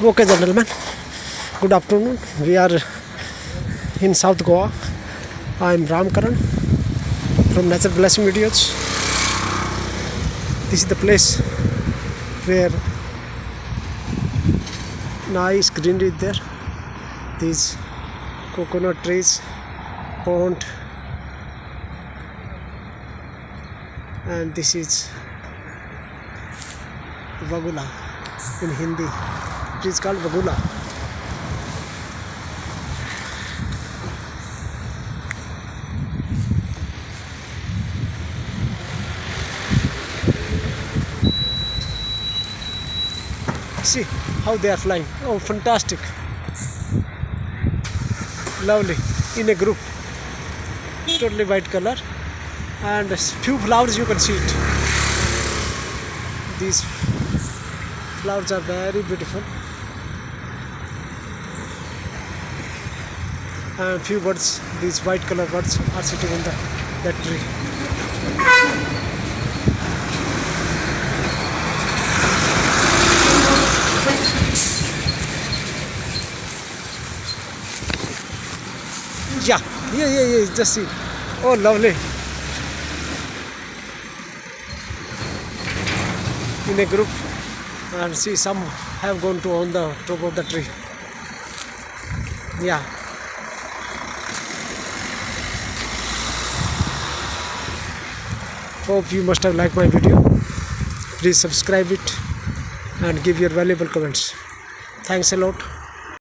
Okay, gentlemen, good afternoon. We are in South Goa. I am Ramkaran from Nature Blessing Videos. This is the place where nice greenery is there. These coconut trees, pond, and this is Bagula in Hindi. It is called Bagula. See how they are flying. Oh, fantastic. Lovely. In a group. Totally white color. And few flowers you can see it. These flowers are very beautiful. And few birds, these white color birds are sitting in that tree. Yeah, just see. Oh, lovely. In a group, and see some have gone to on the top of the tree. Yeah. Hope you must have liked my video. Please subscribe it and give your valuable comments. Thanks a lot.